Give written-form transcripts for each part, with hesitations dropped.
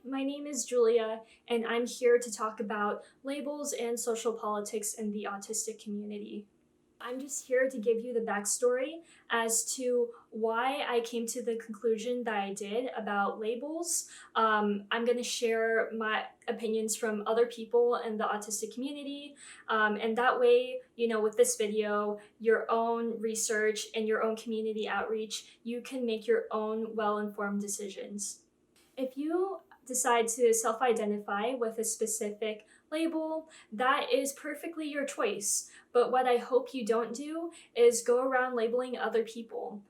my name is Julia, and I'm here to talk about labels and social politics in the autistic community. I'm just here to give you the backstory as to why I came to the conclusion that I did about labels. I'm going to share my opinions from other people in the autistic community, and that way, with this video, your own research and your own community outreach, you can make your own well-informed decisions. If you decide to self-identify with a specific label, that is perfectly your choice. But what I hope you don't do is go around labeling other people.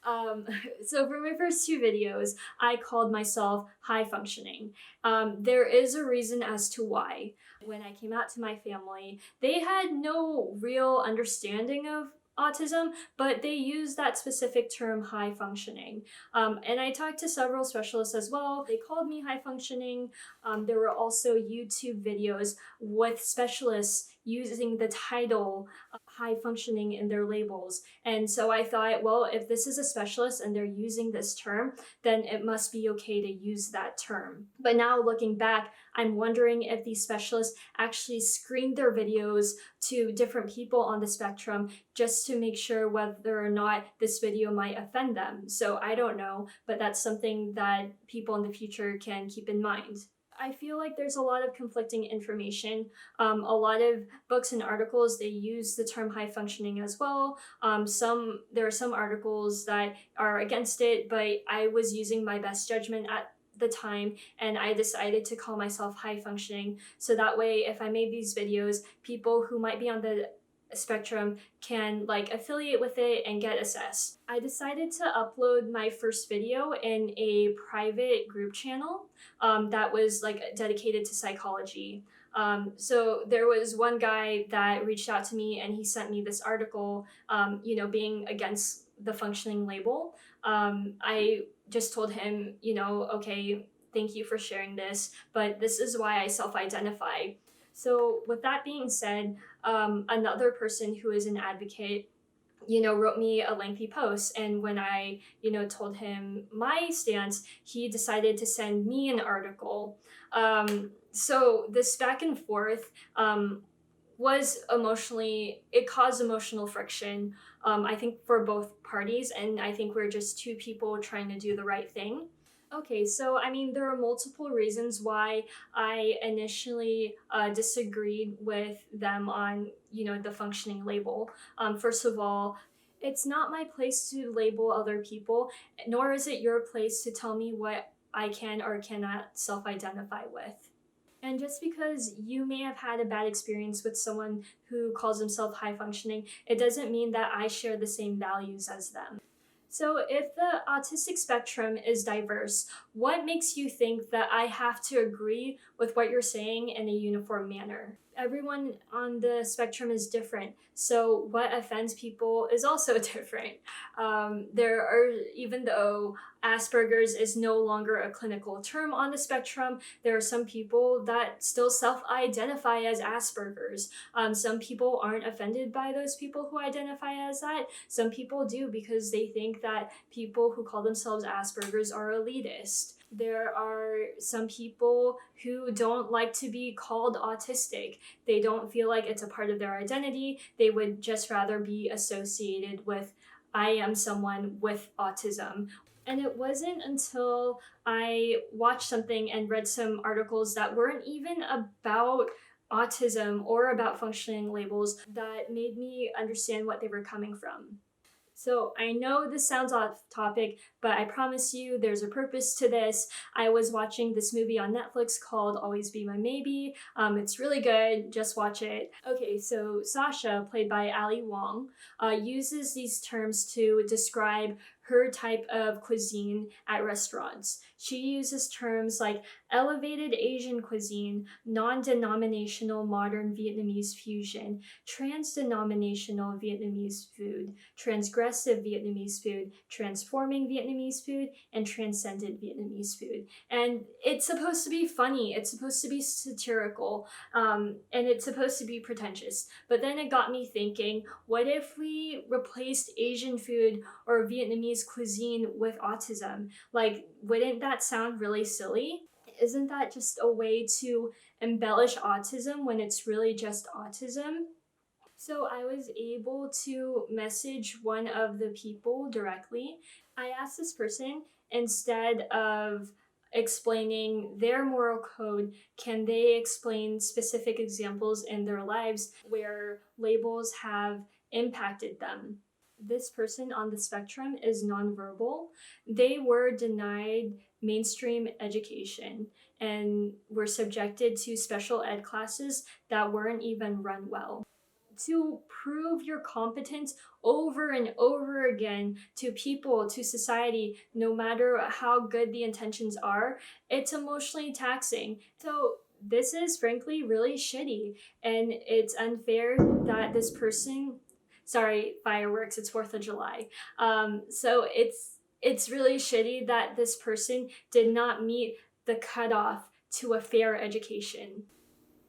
Um, so for my first two videos, I called myself high functioning. There is a reason as to why. When I came out to my family, they had no real understanding of autism, but they used that specific term high functioning. And I talked to several specialists as well. They called me high functioning. There were also YouTube videos with specialists using the title high functioning in their labels. And so I thought, well, if this is a specialist and they're using this term, then it must be okay to use that term. But now looking back, I'm wondering if these specialists actually screened their videos to different people on the spectrum just to make sure whether or not this video might offend them. So I don't know, but that's something that people in the future can keep in mind. I feel like there's a lot of conflicting information. A lot of books and articles, they use the term high functioning as well. There are some articles that are against it, but I was using my best judgment at the time and I decided to call myself high functioning. So that way, if I made these videos, people who might be on the spectrum can affiliate with it and get assessed. I decided to upload my first video in a private group channel that was dedicated to psychology. So there was one guy that reached out to me and he sent me this article, being against the functioning label. I just told him, okay, thank you for sharing this, but this is why I self-identify. So with that being said, another person who is an advocate, wrote me a lengthy post. And when I, told him my stance, he decided to send me an article. So this back and forth it caused emotional friction, I think for both parties. And I think we're just two people trying to do the right thing. Okay, so there are multiple reasons why I initially disagreed with them on, the functioning label. First of all, it's not my place to label other people, nor is it your place to tell me what I can or cannot self-identify with. And just because you may have had a bad experience with someone who calls himself high functioning, it doesn't mean that I share the same values as them. So if the autistic spectrum is diverse, what makes you think that I have to agree with what you're saying in a uniform manner? Everyone on the spectrum is different, so what offends people is also different. Even though Asperger's is no longer a clinical term on the spectrum, there are some people that still self-identify as Asperger's. Some people aren't offended by those people who identify as that. Some people do because they think that people who call themselves Asperger's are elitist. There are some people who don't like to be called autistic. They don't feel like it's a part of their identity. They would just rather be associated with, I am someone with autism. And it wasn't until I watched something and read some articles that weren't even about autism or about functioning labels that made me understand what they were coming from. So I know this sounds off topic, but I promise you there's a purpose to this. I was watching this movie on Netflix called Always Be My Maybe. It's really good, just watch it. Okay, so Sasha, played by Ali Wong, uses these terms to describe her type of cuisine at restaurants. She uses terms like elevated Asian cuisine, non-denominational modern Vietnamese fusion, trans-denominational Vietnamese food, transgressive Vietnamese food, transforming Vietnamese food, and transcendent Vietnamese food. And it's supposed to be funny, it's supposed to be satirical, and it's supposed to be pretentious. But then it got me thinking, what if we replaced Asian food or Vietnamese cuisine with autism? Wouldn't that sound really silly? Isn't that just a way to embellish autism when it's really just autism? So I was able to message one of the people directly. I asked this person, instead of explaining their moral code, can they explain specific examples in their lives where labels have impacted them? This person on the spectrum is nonverbal. They were denied mainstream education and were subjected to special ed classes that weren't even run well. To prove your competence over and over again to people, to society, no matter how good the intentions are, it's emotionally taxing. So this is frankly really shitty, and it's unfair that this person, sorry, fireworks, it's 4th of July. So it's really shitty that this person did not meet the cutoff to a fair education.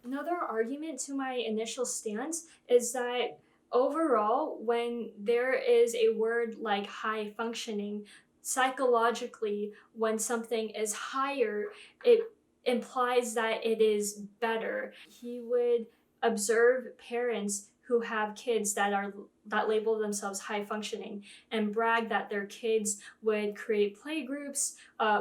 Another argument to my initial stance is that overall, when there is a word like high functioning, psychologically, when something is higher, it implies that it is better. He would observe parents who have kids that label themselves high functioning and brag that their kids would create play groups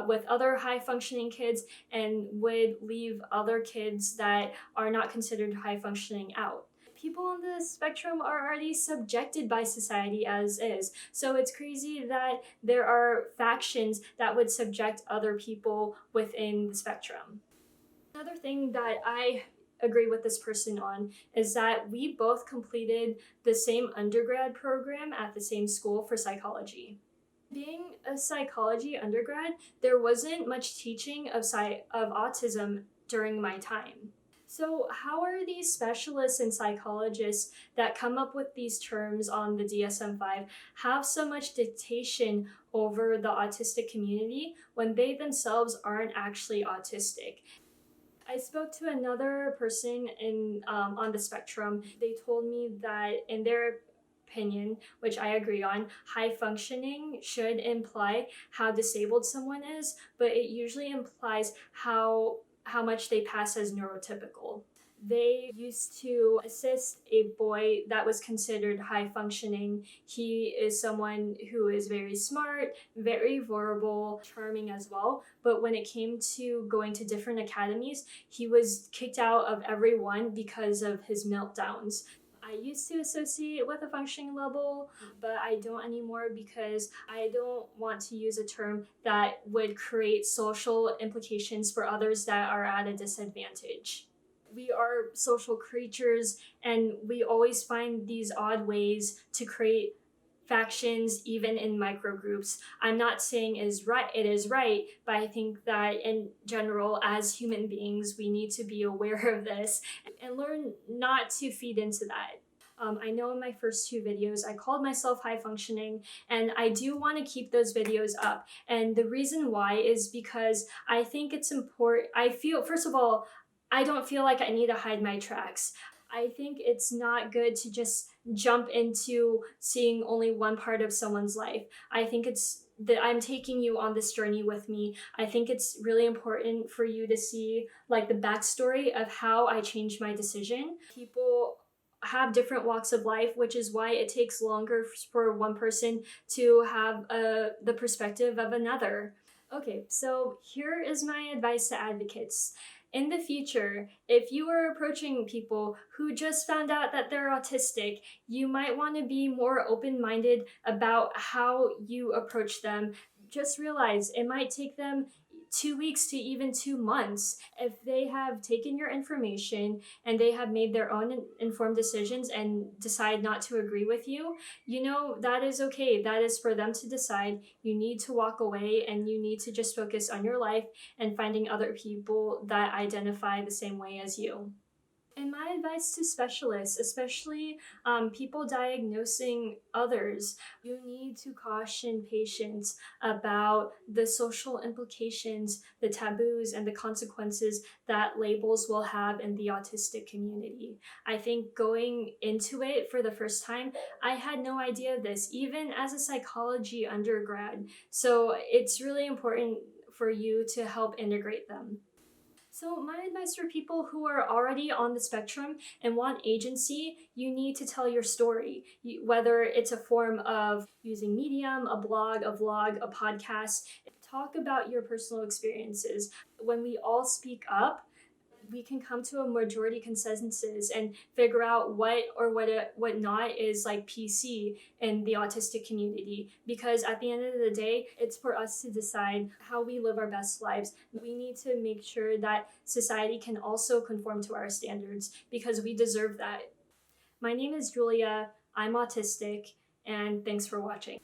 with other high functioning kids and would leave other kids that are not considered high functioning out. People on the spectrum are already subjected by society as is. So it's crazy that there are factions that would subject other people within the spectrum. Another thing that I agree with this person on is that we both completed the same undergrad program at the same school for psychology. Being a psychology undergrad, there wasn't much teaching of autism during my time. So how are these specialists and psychologists that come up with these terms on the DSM-5 have so much dictation over the autistic community when they themselves aren't actually autistic? I spoke to another person on the spectrum. They told me that in their opinion, which I agree on, high functioning should imply how disabled someone is, but it usually implies how much they pass as neurotypical. They used to assist a boy that was considered high functioning. He is someone who is very smart, very verbal, charming as well. But when it came to going to different academies, he was kicked out of every one because of his meltdowns. I used to associate with a functioning level, but I don't anymore because I don't want to use a term that would create social implications for others that are at a disadvantage. We are social creatures, and we always find these odd ways to create factions even in microgroups. I'm not saying it is right, but I think that in general as human beings we need to be aware of this and learn not to feed into that. I know in my first 2 videos I called myself high functioning, and I do want to keep those videos up. And the reason why is because I think it's important. I feel, first of all, I don't feel like I need to hide my tracks. I think it's not good to just jump into seeing only one part of someone's life. I think it's that I'm taking you on this journey with me. I think it's really important for you to see like the backstory of how I changed my decision. People have different walks of life, which is why it takes longer for one person to have the perspective of another. Okay, so here is my advice to advocates. In the future, if you are approaching people who just found out that they're autistic, you might want to be more open-minded about how you approach them. Just realize it might take them 2 weeks to even 2 months. If they have taken your information and they have made their own informed decisions and decide not to agree with you, that is okay. That is for them to decide. You need to walk away and you need to just focus on your life and finding other people that identify the same way as you. And my advice to specialists, especially people diagnosing others, you need to caution patients about the social implications, the taboos, and the consequences that labels will have in the autistic community. I think going into it for the first time, I had no idea of this, even as a psychology undergrad. So it's really important for you to help integrate them. So, my advice for people who are already on the spectrum and want agency, you need to tell your story. Whether it's a form of using Medium, a blog, a vlog, a podcast, talk about your personal experiences. When we all speak up, we can come to a majority consensus and figure out what not is like PC in the autistic community, because at the end of the day it's for us to decide how we live our best lives. We need to make sure that society can also conform to our standards because we deserve that. My name is Julia, I'm autistic, and thanks for watching.